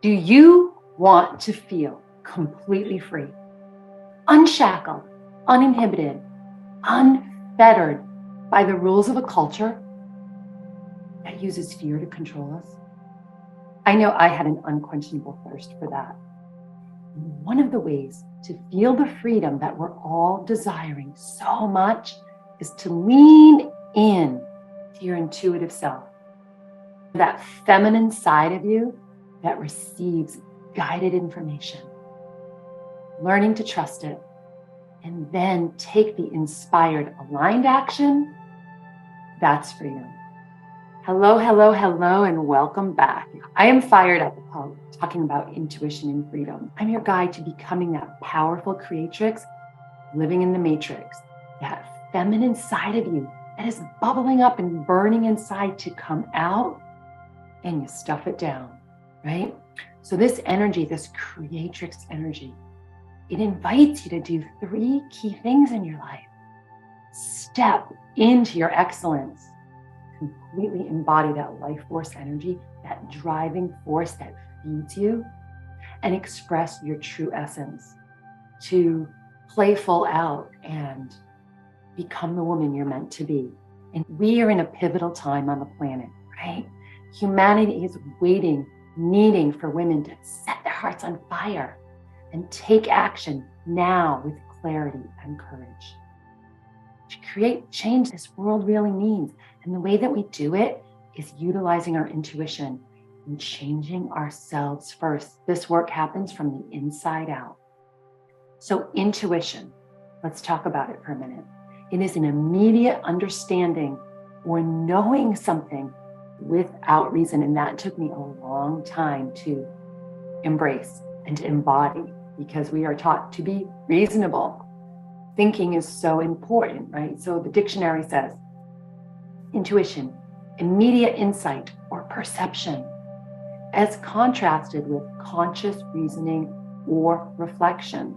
Do you want to feel completely free, unshackled, uninhibited, unfettered by the rules of a culture that uses fear to control us? I know I had an unquenchable thirst for that. One of the ways to feel the freedom that we're all desiring so much is to lean in to your intuitive self, that feminine side of you that receives guided information, learning to trust it, and then take the inspired, aligned action. That's freedom. Hello, hello, hello, and welcome back. I am fired up about talking about intuition and freedom. I'm your guide to becoming that powerful creatrix living in the matrix, that feminine side of you that is bubbling up and burning inside to come out, and you stuff it down, right? So this energy, this creatrix energy, it invites you to do 3 key things in your life. Step into your excellence. Completely embody that life force energy, that driving force that feeds you, and express your true essence, to play full out and become the woman you're meant to be. And we are in a pivotal time on the planet, right? Humanity is waiting, needing for women to set their hearts on fire and take action now with clarity and courage. To create change this world really needs. And the way that we do it is utilizing our intuition and changing ourselves first. This work happens from the inside out. So intuition, let's talk about it for a minute. It is an immediate understanding or knowing something without reason. And that took me a long time to embrace and to embody, because we are taught to be reasonable. Thinking is so important, right? So the dictionary says, intuition, immediate insight or perception, as contrasted with conscious reasoning or reflection.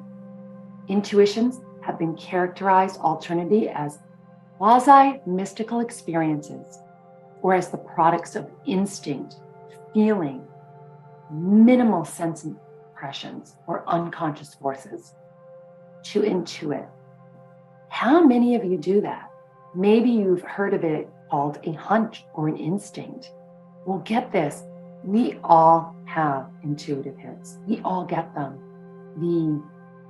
Intuitions have been characterized alternately as quasi-mystical experiences, or as the products of instinct, feeling, minimal sense impressions, or unconscious forces. To intuit. How many of you do that? Maybe you've heard of it called a hunch or an instinct. Well, get this. We all have intuitive hits. We all get them. The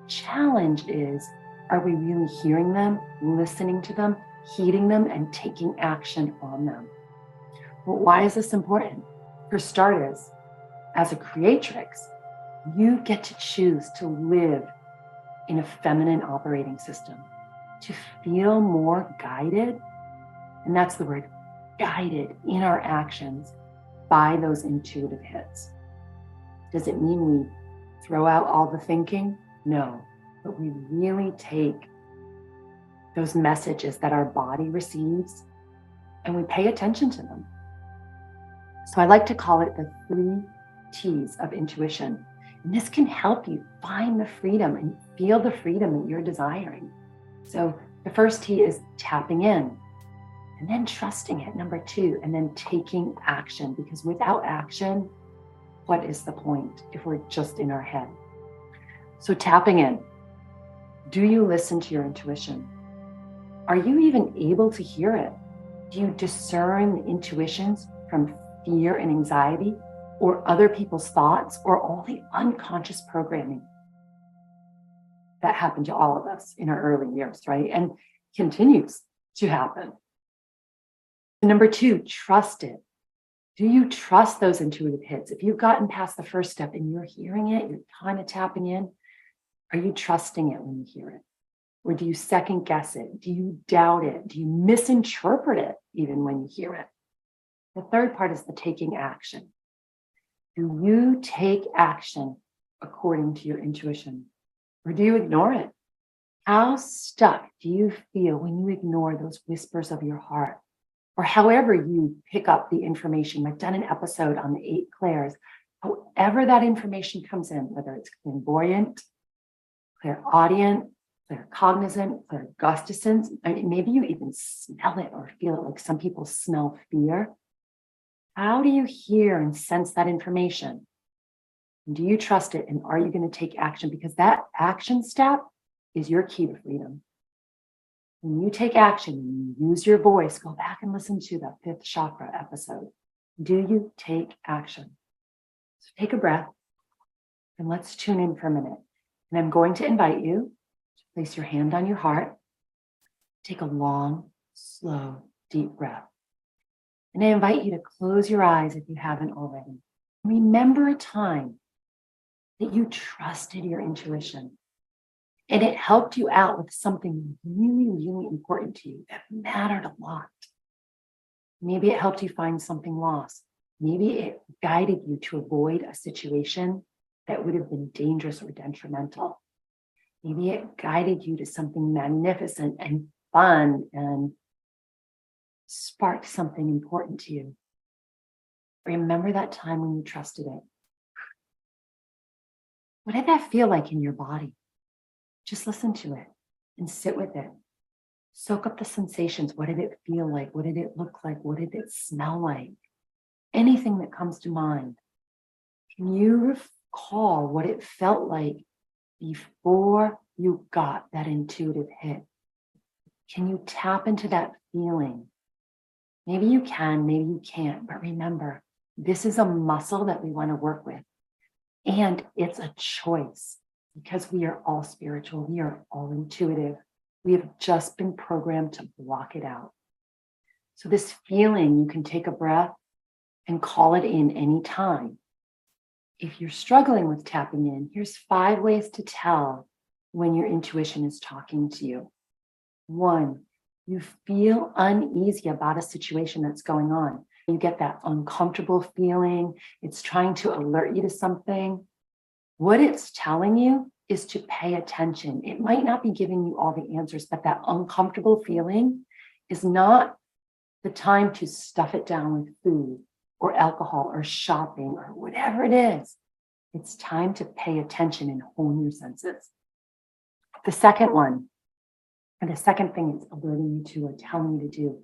challenge is, are we really hearing them, listening to them, heeding them, and taking action on them? Well, why is this important? For starters, as a creatrix, you get to choose to live in a feminine operating system, to feel more guided, and that's the word, guided in our actions by those intuitive hits. Does it mean we throw out all the thinking? No, but we really take those messages that our body receives and we pay attention to them. So I like to call it the 3 T's of intuition. And this can help you find the freedom and feel the freedom that you're desiring. So the first T is tapping in, and then trusting it, number 2, and then taking action, because without action, what is the point if we're just in our head? So tapping in. Do you listen to your intuition? Are you even able to hear it? Do you discern the intuitions from fear and anxiety, or other people's thoughts, or all the unconscious programming that happened to all of us in our early years, right? And continues to happen. Number 2, trust it. Do you trust those intuitive hits? If you've gotten past the first step and you're hearing it, you're kind of tapping in, are you trusting it when you hear it? Or do you second guess it? Do you doubt it? Do you misinterpret it even when you hear it? The third part is the taking action. Do you take action according to your intuition, or do you ignore it? How stuck do you feel when you ignore those whispers of your heart, or however you pick up the information? I've done an episode on the 8 clairs. However that information comes in, whether it's clairvoyant, clairaudient, claircognizant, clairgustance, I mean, maybe you even smell it or feel it, like some people smell fear. How do you hear and sense that information? Do you trust it? And are you going to take action? Because that action step is your key to freedom. When you take action, and you use your voice, go back and listen to that 5th chakra episode. Do you take action? So take a breath and let's tune in for a minute. And I'm going to invite you to place your hand on your heart. Take a long, slow, deep breath. And I invite you to close your eyes if you haven't already. Remember a time that you trusted your intuition and it helped you out with something really, really important to you that mattered a lot. Maybe it helped you find something lost. Maybe it guided you to avoid a situation that would have been dangerous or detrimental. Maybe it guided you to something magnificent and fun and sparked something important to you. Remember that time when you trusted it. What did that feel like in your body? Just listen to it and sit with it. Soak up the sensations. What did it feel like? What did it look like? What did it smell like? Anything that comes to mind. Can you recall what it felt like before you got that intuitive hit? Can you tap into that feeling? Maybe you can, maybe you can't, but remember, this is a muscle that we want to work with. And it's a choice because we are all spiritual. We are all intuitive. We have just been programmed to block it out. So this feeling, you can take a breath and call it in anytime. If you're struggling with tapping in, here's 5 ways to tell when your intuition is talking to you. 1, you feel uneasy about a situation that's going on. You get that uncomfortable feeling. It's trying to alert you to something. What it's telling you is to pay attention. It might not be giving you all the answers, but that uncomfortable feeling is not the time to stuff it down with food or alcohol or shopping or whatever it is. It's time to pay attention and hone your senses. The second one, and the second thing it's alerting you to or telling you to do,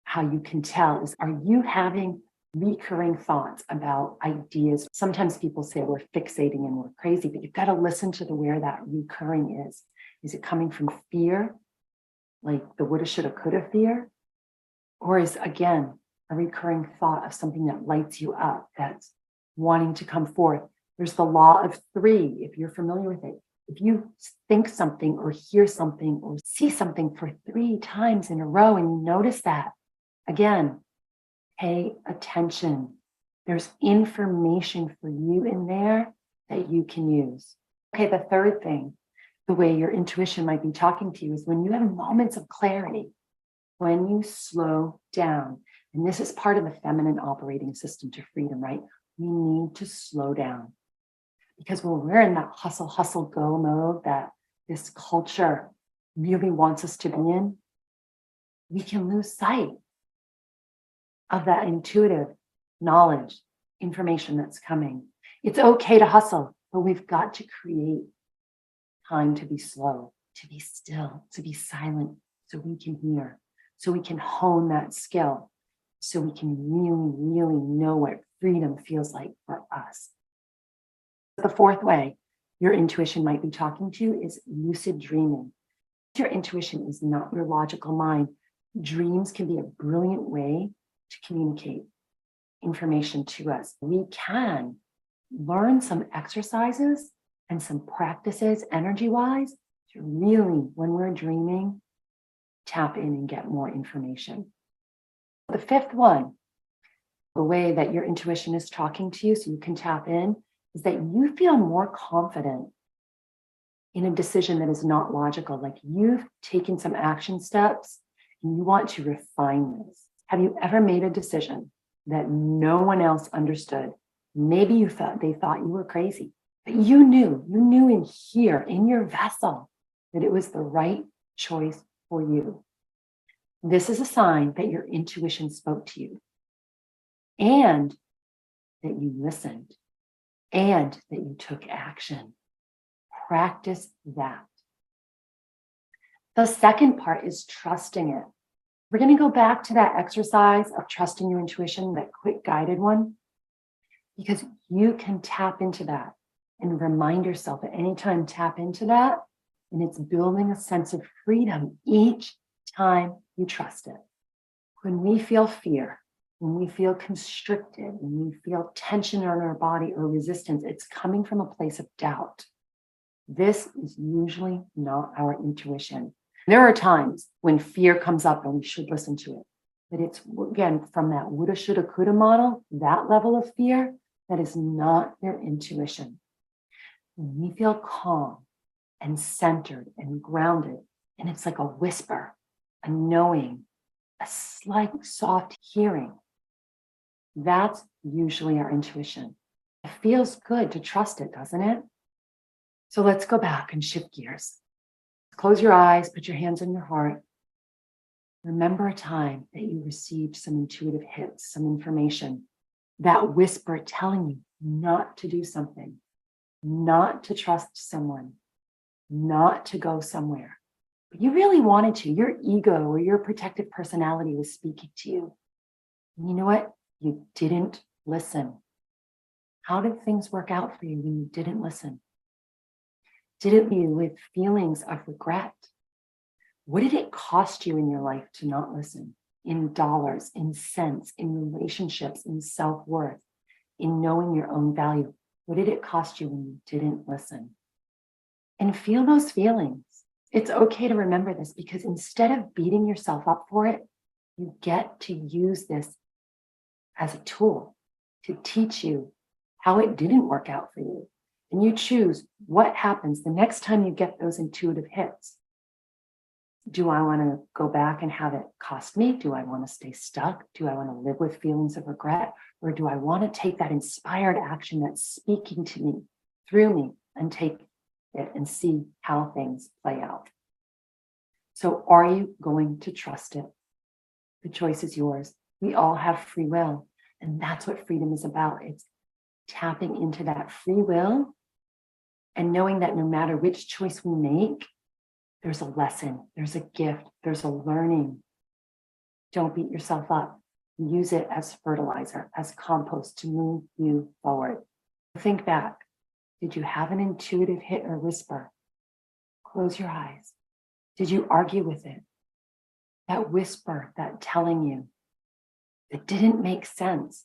how you can tell is, are you having recurring thoughts about ideas? Sometimes people say we're fixating and we're crazy, but you've got to listen to where that recurring is. Is it coming from fear, like the woulda, shoulda, coulda fear? Or is, again, a recurring thought of something that lights you up, that's wanting to come forth? There's the law of 3, if you're familiar with it. If you think something or hear something or see something for 3 times in a row and you notice that, again, pay attention. There's information for you in there that you can use. Okay, the third thing, the way your intuition might be talking to you is when you have moments of clarity, when you slow down. And this is part of the feminine operating system to freedom, right? We need to slow down. Because when we're in that hustle, hustle, go mode that this culture really wants us to be in, we can lose sight of that intuitive knowledge, information that's coming. It's okay to hustle, but we've got to create time to be slow, to be still, to be silent, so we can hear, so we can hone that skill, so we can really, really know what freedom feels like for us. The fourth way your intuition might be talking to you is lucid dreaming. Your intuition is not your logical mind. Dreams can be a brilliant way to communicate information to us. We can learn some exercises and some practices energy-wise to really, when we're dreaming, tap in and get more information. The fifth one, the way that your intuition is talking to you so you can tap in, is that you feel more confident in a decision that is not logical. Like you've taken some action steps and you want to refine this. Have you ever made a decision that no one else understood? Maybe they thought you were crazy, but you knew in here, in your vessel, that it was the right choice for you. This is a sign that your intuition spoke to you and that you listened and that you took action. Practice that. The second part is trusting it. We're going to go back to that exercise of trusting your intuition, that quick guided one, because you can tap into that. and remind yourself at any time, tap into that. And it's building a sense of freedom each time you trust it. When we feel fear, when we feel constricted, when we feel tension in our body or resistance, it's coming from a place of doubt. This is usually not our intuition. There are times when fear comes up and we should listen to it. But it's, again, from that woulda, shoulda, coulda model, that level of fear, that is not your intuition. When we feel calm and centered and grounded, and it's like a whisper, a knowing, a slight soft hearing, that's usually our intuition. It feels good to trust it, doesn't it? So let's go back and shift gears. Close your eyes, put your hands on your heart. Remember a time that you received some intuitive hits, some information, that whisper telling you not to do something, not to trust someone, not to go somewhere. But you really wanted to. Your ego or your protective personality was speaking to you. And you know what? You didn't listen. How did things work out for you when you didn't listen? Did it leave you with feelings of regret? What did it cost you in your life to not listen? In dollars, in cents, in relationships, in self-worth, in knowing your own value. What did it cost you when you didn't listen? And feel those feelings. It's okay to remember this, because instead of beating yourself up for it, you get to use this as a tool to teach you how it didn't work out for you. And you choose what happens the next time you get those intuitive hits. Do I want to go back and have it cost me? Do I want to stay stuck? Do I want to live with feelings of regret? Or do I want to take that inspired action that's speaking to me, through me, and take it and see how things play out? So are you going to trust it? The choice is yours. We all have free will. And that's what freedom is about. It's tapping into that free will and knowing that no matter which choice we make, there's a lesson, there's a gift, there's a learning. Don't beat yourself up. Use it as fertilizer, as compost to move you forward. Think back. Did you have an intuitive hit or whisper? Close your eyes. Did you argue with it? That whisper, that telling you, that didn't make sense.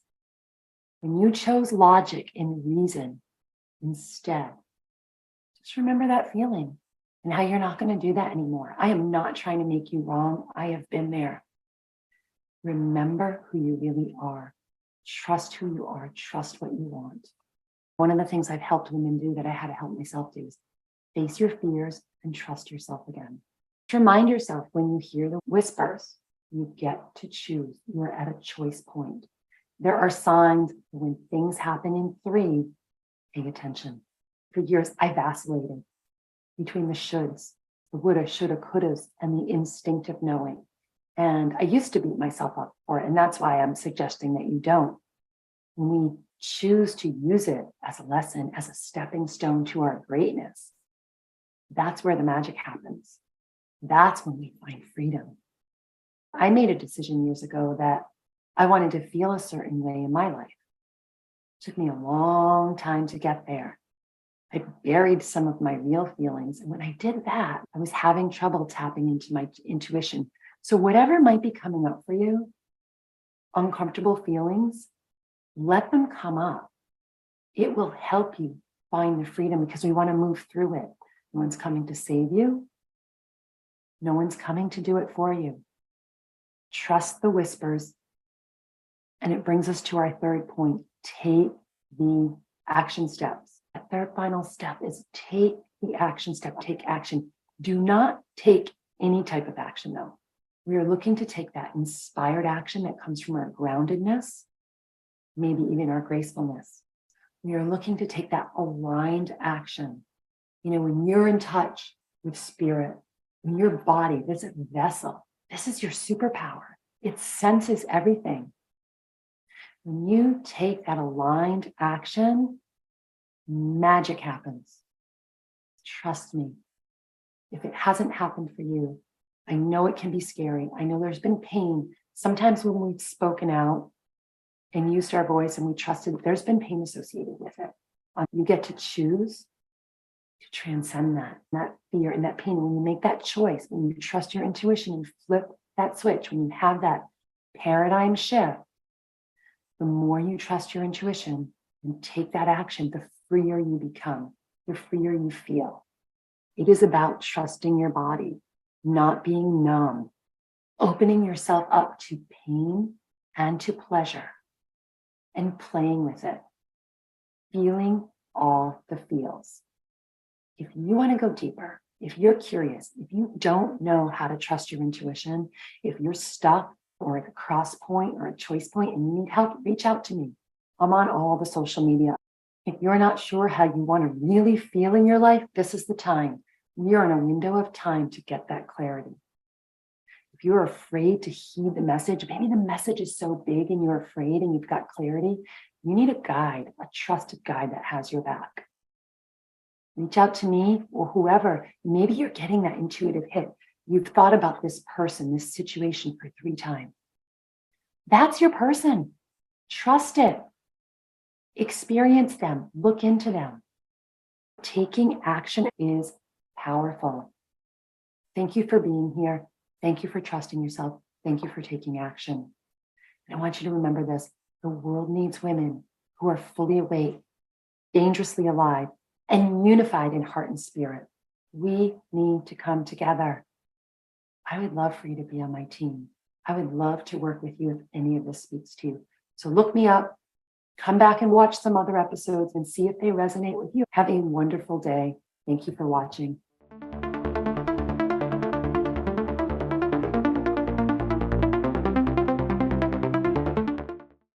When you chose logic and reason instead, just remember that feeling and how you're not going to do that anymore. I am not trying to make you wrong. I have been there. Remember who you really are. Trust who you are. Trust what you want. One of the things I've helped women do that I had to help myself do is face your fears and trust yourself again. Just remind yourself when you hear the whispers, you get to choose. You're at a choice point. There are signs when things happen in 3, pay attention. For years, I vacillated between the shoulds, the woulda, shoulda, couldas, and the instinctive knowing. And I used to beat myself up for it. And that's why I'm suggesting that you don't. When we choose to use it as a lesson, as a stepping stone to our greatness, that's where the magic happens. That's when we find freedom. I made a decision years ago that I wanted to feel a certain way in my life. It took me a long time to get there. I buried some of my real feelings. And when I did that, I was having trouble tapping into my intuition. So whatever might be coming up for you, uncomfortable feelings, let them come up. It will help you find the freedom because we want to move through it. No one's coming to save you. No one's coming to do it for you. Trust the whispers. And it brings us to our third point. Take the action steps. The third final step is take the action step. Take action. Do not take any type of action, though. We are looking to take that inspired action that comes from our groundedness, maybe even our gracefulness. We are looking to take that aligned action. You know, when you're in touch with spirit, when your body, this vessel, this is your superpower. It senses everything. When you take that aligned action, magic happens. Trust me. If it hasn't happened for you, I know it can be scary. I know there's been pain. Sometimes when we've spoken out and used our voice and we trusted, there's been pain associated with it. You get to choose to transcend that fear and that pain. When you make that choice, when you trust your intuition, you flip that switch, when you have that paradigm shift, the more you trust your intuition and take that action, the freer you become, the freer you feel. It is about trusting your body, not being numb, opening yourself up to pain and to pleasure, and playing with it, feeling all the feels. If you want to go deeper, if you're curious, if you don't know how to trust your intuition, if you're stuck or at a cross point or a choice point and you need help, reach out to me. I'm on all the social media. If you're not sure how you want to really feel in your life, this is the time. We are in a window of time to get that clarity. If you're afraid to heed the message, maybe the message is so big and you're afraid and you've got clarity, you need a guide, a trusted guide that has your back. Reach out to me or whoever. Maybe you're getting that intuitive hit. You've thought about this person, this situation for 3 times. That's your person. Trust it. Experience them. Look into them. Taking action is powerful. Thank you for being here. Thank you for trusting yourself. Thank you for taking action. And I want you to remember this. The world needs women who are fully awake, dangerously alive, and unified in heart and spirit. We need to come together. I would love for you to be on my team. I would love to work with you if any of this speaks to you. So look me up, come back and watch some other episodes and see if they resonate with you. Have a wonderful day. Thank you for watching.